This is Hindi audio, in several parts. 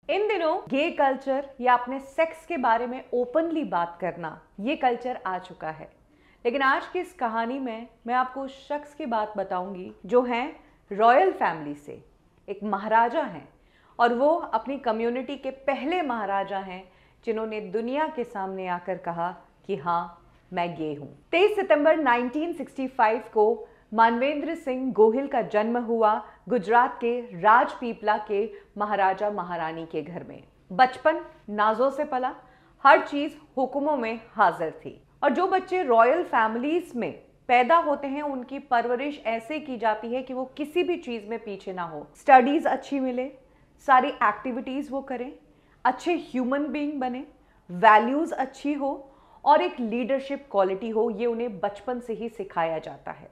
इन दिनों गे कल्चर या अपने सेक्स के बारे में ओपनली बात करना, ये कल्चर आ चुका है। लेकिन आज की इस कहानी में मैं आपको उस शख्स की बात बताऊंगी जो हैं रॉयल फैमिली से, एक महाराजा हैं और वो अपनी कम्युनिटी के पहले महाराजा हैं जिन्होंने दुनिया के सामने आकर कहा कि हाँ, मैं गे हूँ। 23 सितंबर 1965 को मानवेंद्र सिंह गोहिल का जन्म हुआ गुजरात के राजपीपला के महाराजा महारानी के घर में। बचपन नाजों से पला, हर चीज हुक्मों में हाजिर थी। और जो बच्चे रॉयल फैमिलीज में पैदा होते हैं उनकी परवरिश ऐसे की जाती है कि वो किसी भी चीज में पीछे ना हो। स्टडीज अच्छी मिले, सारी एक्टिविटीज वो करें, अच्छे ह्यूमन बीइंग बने, वैल्यूज अच्छी हो और एक लीडरशिप क्वालिटी हो, ये उन्हें बचपन से ही सिखाया जाता है।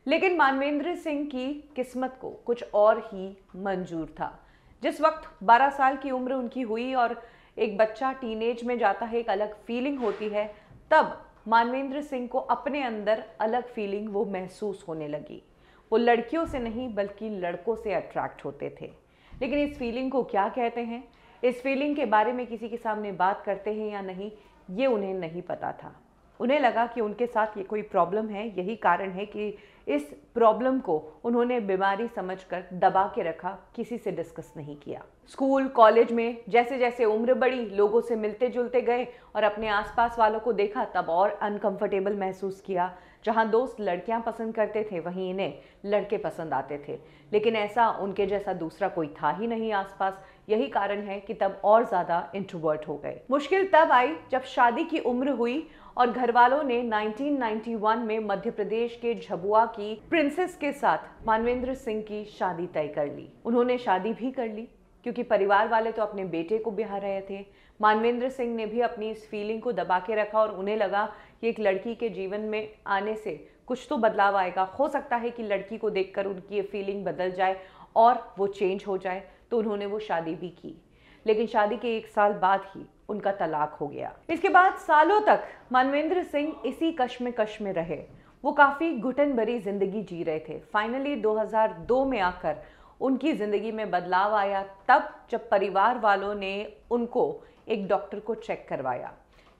लेकिन मानवेंद्र सिंह की किस्मत को कुछ और ही मंजूर था। जिस वक्त 12 साल की उम्र उनकी हुई और एक बच्चा टीनेज में जाता है, एक अलग फीलिंग होती है, तब मानवेंद्र सिंह को अपने अंदर अलग फीलिंग वो महसूस होने लगी। वो लड़कियों से नहीं बल्कि लड़कों से अट्रैक्ट होते थे। लेकिन इस फीलिंग को क्या कहते हैं, इस फीलिंग के बारे में किसी के सामने बात करते हैं या नहीं, ये उन्हें नहीं पता था। उन्हें लगा कि उनके साथ ये कोई प्रॉब्लम है, यही कारण है कि इस प्रॉब्लम को उन्होंने बीमारी समझकर दबा के रखा, किसी से डिस्कस नहीं किया। स्कूल कॉलेज में जैसे जैसे उम्र बढ़ी, लोगों से मिलते जुलते गए और अपने आसपास वालों को देखा, तब और अनकंफर्टेबल महसूस किया। जहां दोस्त लड़कियां पसंद करते थे वहीं इन्हें लड़के पसंद आते थे, लेकिन ऐसा उनके जैसा दूसरा कोई था ही नहीं आसपास। यही कारण है कि तब और ज़्यादा इंट्रोवर्ट हो गए। मुश्किल तब आई जब शादी की उम्र हुई और घर वालों ने 1991 में मध्य प्रदेश के झबुआ की प्रिंसेस के साथ मानवेंद्र सिंह की शादी तय कर ली। उन्होंने शादी भी कर ली क्योंकि परिवार वाले तो अपने बेटे को ब्याह रहे थे। मानवेंद्र सिंह ने भी अपनी इस फीलिंग को दबा के रखा और उन्हें लगा कि एक लड़की के जीवन में आने से कुछ तो बदलाव आएगा। हो सकता है कि लड़की को देखकर उनकी ये फीलिंग बदल जाए और वो चेंज हो जाए। तो उन्होंने वो शादी भी की, लेकिन शादी के 1 साल बाद ही उनका तलाक हो गया। इसके बाद सालों तक मानवेंद्र सिंह इसी कश्मकश में रहे। वो काफ़ी घुटन भरी जिंदगी जी रहे थे। फाइनली 2002 में आकर उनकी ज़िंदगी में बदलाव आया, तब जब परिवार वालों ने उनको एक डॉक्टर को चेक करवाया।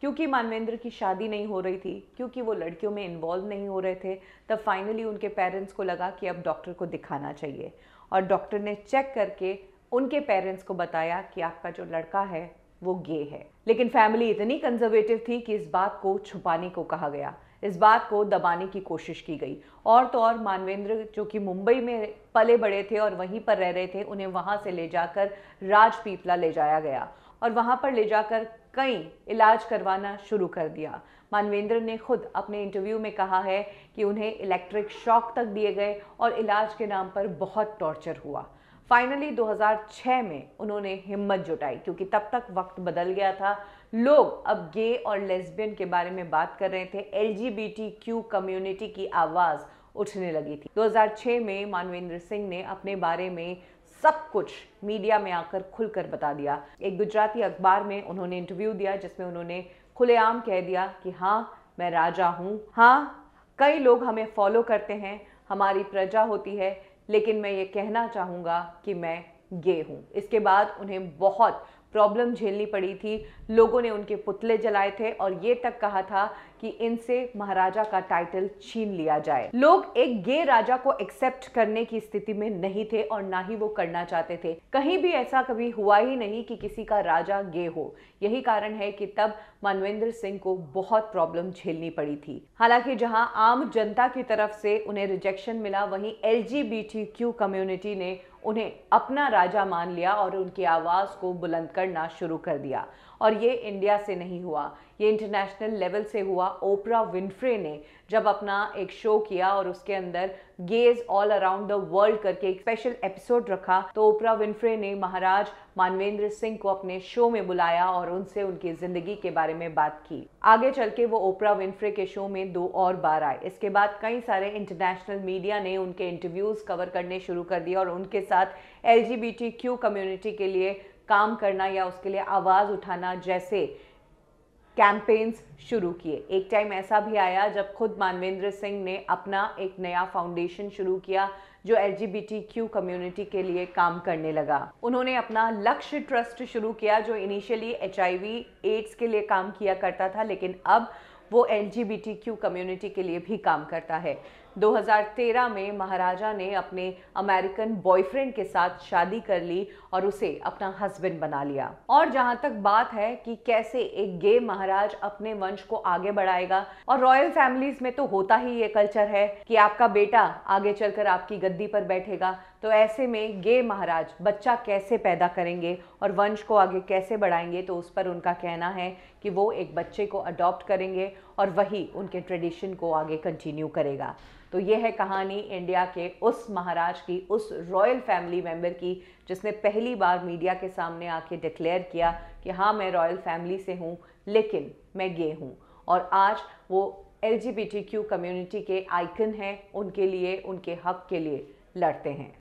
क्योंकि मानवेंद्र की शादी नहीं हो रही थी, क्योंकि वो लड़कियों में इन्वॉल्व नहीं हो रहे थे, तब फाइनली उनके पेरेंट्स को लगा कि अब डॉक्टर को दिखाना चाहिए। और डॉक्टर ने चेक करके उनके पेरेंट्स को बताया कि आपका जो लड़का है वो गे है। लेकिन फैमिली इतनी कंजर्वेटिव थी कि इस बात को छुपाने को कहा गया, इस बात को दबाने की कोशिश की गई। और तो और मानवेंद्र जो कि मुंबई में पले बड़े थे और वहीं पर रह रहे थे, उन्हें वहां से ले जाकर राजपीपला ले जाया गया और वहां पर ले जाकर कई इलाज करवाना शुरू कर दिया। मानवेंद्र ने खुद अपने इंटरव्यू में कहा है कि उन्हें इलेक्ट्रिक शॉक तक दिए गए और इलाज के नाम पर बहुत टॉर्चर हुआ। फाइनली 2006 में उन्होंने हिम्मत जुटाई, क्योंकि तब तक वक्त बदल गया था। लोग अब गे और लेस्बियन के बारे में बात कर रहे थे, LGBTQ कम्युनिटी की आवाज़ उठने लगी थी। 2006 में मानवेंद्र सिंह ने अपने बारे में सब कुछ मीडिया में आकर खुलकर बता दिया। एक गुजराती अखबार में उन्होंने इंटरव्यू दिया जिसमें उन्होंने खुलेआम कह दिया कि हाँ, मैं राजा हूँ, हाँ, कई लोग हमें फॉलो करते हैं, हमारी प्रजा होती है, लेकिन मैं ये कहना चाहूँगा कि मैं गे हूँ। इसके बाद उन्हें बहुत प्रॉब्लम झेलनी पड़ी थी। लोगों ने उनके पुतले जलाए थे और ये तक कहा था कि इनसे महाराजा का टाइटल छीन लिया जाए। लोग एक गे राजा को एक्सेप्ट करने की स्थिति में नहीं थे और ना ही वो करना चाहते थे। कहीं भी ऐसा कभी हुआ ही नहीं कि किसी का राजा गे हो। यही कारण है कि तब मानवेंद्र सिंह को बहुत प्रॉब्लम झेलनी पड़ी थी। हालांकि जहां आम जनता की तरफ से उन्हें रिजेक्शन मिला, वहीं LGBTQ कम्युनिटी ने उन्हें अपना राजा मान लिया और उनकी आवाज़ को बुलंद करना शुरू कर दिया। और ये इंडिया से नहीं हुआ, ये इंटरनेशनल लेवल से हुआ। ओपरा विनफ्रे ने जब अपना एक शो किया और उसके अंदर gaze all around the world करके एक स्पेशल एपिसोड रखा, तो ओपरा विनफ्रे ने महाराज मानवेंद्र सिंह को अपने शो में बुलाया और उनसे उनकी ज़िंदगी के बारे में बात की। आगे चल के वो ओपरा विनफ्रे के शो में 2 और बार आए। इसके बाद कई सारे इंटरनेशनल मीडिया ने उनके इंटरव्यूज़ कवर करने शुरू कर दिए और उनके साथ LGBTQ कम्युनिटी के लिए काम करना या उसके लिए आवाज़ उठाना जैसे कैंपेन्स शुरू किए। एक टाइम ऐसा भी आया जब खुद मानवेंद्र सिंह ने अपना एक नया फाउंडेशन शुरू किया जो LGBTQ कम्युनिटी के लिए काम करने लगा। उन्होंने अपना लक्ष्य ट्रस्ट शुरू किया जो इनिशियली HIV एड्स के लिए काम किया करता था, लेकिन अब वो LGBTQ कम्युनिटी के लिए भी काम करता है। 2013 में महाराजा ने अपने अमेरिकन बॉयफ्रेंड के साथ शादी कर ली और उसे अपना हस्बैंड बना लिया। और जहां तक बात है कि कैसे एक गे महाराज अपने वंश को आगे बढ़ाएगा, और रॉयल फैमिलीज में तो होता ही ये कल्चर है कि आपका बेटा आगे चलकर आपकी गद्दी पर बैठेगा, तो ऐसे में गे महाराज बच्चा कैसे पैदा करेंगे और वंश को आगे कैसे बढ़ाएंगे, तो उस पर उनका कहना है कि वो एक बच्चे को अडॉप्ट करेंगे और वही उनके ट्रेडिशन को आगे कंटिन्यू करेगा। तो ये है कहानी इंडिया के उस महाराज की, उस रॉयल फैमिली मेंबर की जिसने पहली बार मीडिया के सामने आके डिक्लेयर किया कि हाँ मैं रॉयल फैमिली से हूँ लेकिन मैं गे हूँ। और आज वो LGBTQ कम्युनिटी के आइकन हैं, उनके लिए, उनके हक के लिए लड़ते हैं।